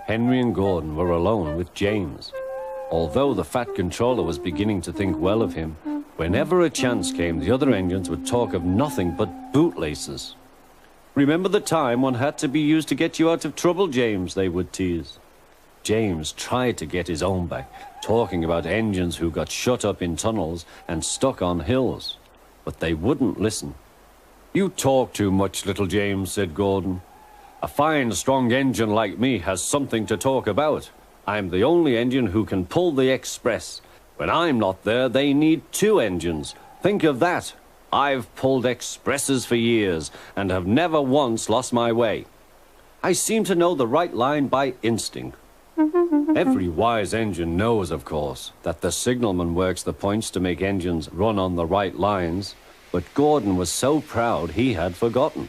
Henry and Gordon were alone with James. Although the Fat Controller was beginning to think well of him, whenever a chance came, the other engines would talk of nothing but bootlaces. "Remember the time one had to be used to get you out of trouble, James," they would tease. James tried to get his own back, talking about engines who got shut up in tunnels and stuck on hills. But they wouldn't listen. "You talk too much, little James," said Gordon. "A fine, strong engine like me has something to talk about. I'm the only engine who can pull the express. When I'm not there, they need two engines. Think of that. I've pulled expresses for years and have never once lost my way. I seem to know the right line by instinct." Every wise engine knows, of course, that the signalman works the points to make engines run on the right lines, but Gordon was so proud he had forgotten.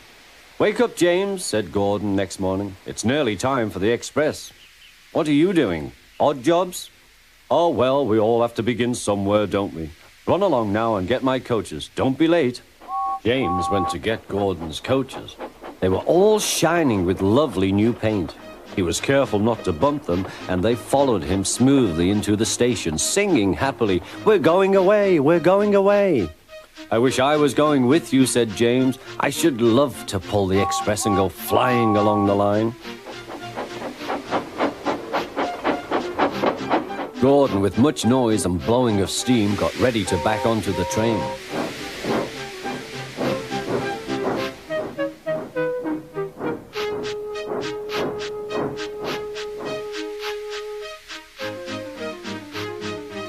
"Wake up, James," said Gordon next morning. "It's nearly time for the express." "What are you doing? Odd jobs?" "Oh, well, we all have to begin somewhere, don't we? Run along now and get my coaches. Don't be late." James went to get Gordon's coaches. They were all shining with lovely new paint. He was careful not to bump them, and they followed him smoothly into the station, singing happily, "We're going away, we're going away." "I wish I was going with you," said James. "I should love to pull the express and go flying along the line." Gordon, with much noise and blowing of steam, got ready to back onto the train.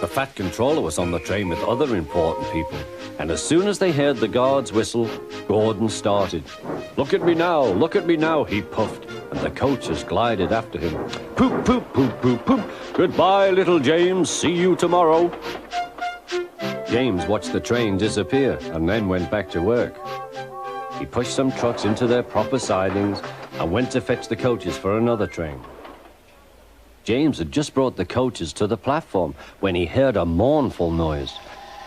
The Fat Controller was on the train with other important people, and as soon as they heard the guard's whistle, Gordon started. Look at me now," he puffed, and the coaches glided after him. "Poop, poop, poop, poop, poop. Goodbye, little James. See you tomorrow." James watched the train disappear and then went back to work. He pushed some trucks into their proper sidings and went to fetch the coaches for another train. James had just brought the coaches to the platform when he heard a mournful noise.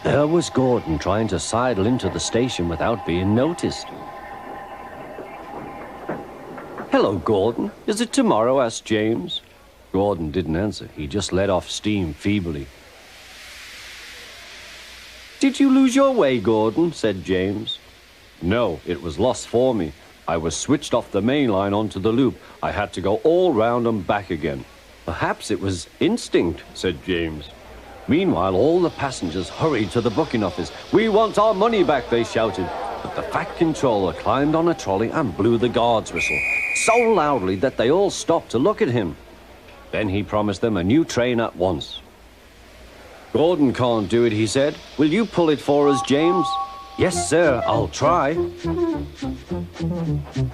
There was Gordon trying to sidle into the station without being noticed. "Hello, Gordon. Is it tomorrow?" asked James. Gordon didn't answer. He just let off steam feebly. "Did you lose your way, Gordon?" said James. "No, it was lost for me. I was switched off the main line onto the loop. I had to go all round and back again." "Perhaps it was instinct," said James. Meanwhile, all the passengers hurried to the booking office. "We want our money back," they shouted. But the Fat Controller climbed on a trolley and blew the guard's whistle, so loudly that they all stopped to look at him. Then he promised them a new train at once. "Gordon can't do it," he said. "Will you pull it for us, James?" "Yes, sir, I'll try."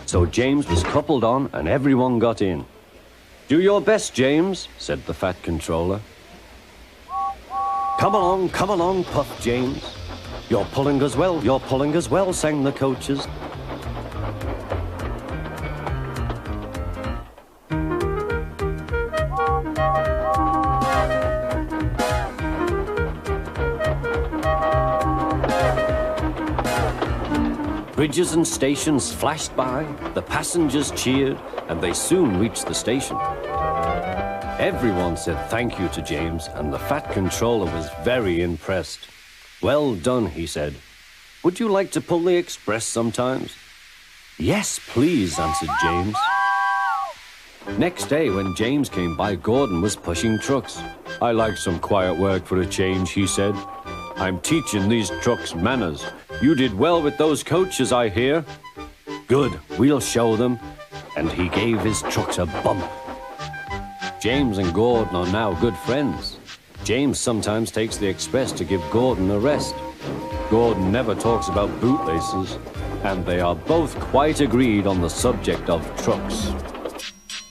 So James was coupled on and everyone got in. "Do your best, James," said the Fat Controller. Come along, puffed James. You're pulling us well, sang the coaches. Bridges and stations flashed by, the passengers cheered, and they soon reached the station. Everyone said thank you to James, and the Fat Controller was very impressed. "Well done," he said. "Would you like to pull the express sometimes?" "Yes, please," answered James. Next day, when James came by, Gordon was pushing trucks. "I like some quiet work for a change," he said. "I'm teaching these trucks manners. You did well with those coaches, I hear." "Good, we'll show them." And he gave his trucks a bump. James and Gordon are now good friends. James sometimes takes the express to give Gordon a rest. Gordon never talks about bootlaces, and they are both quite agreed on the subject of trucks.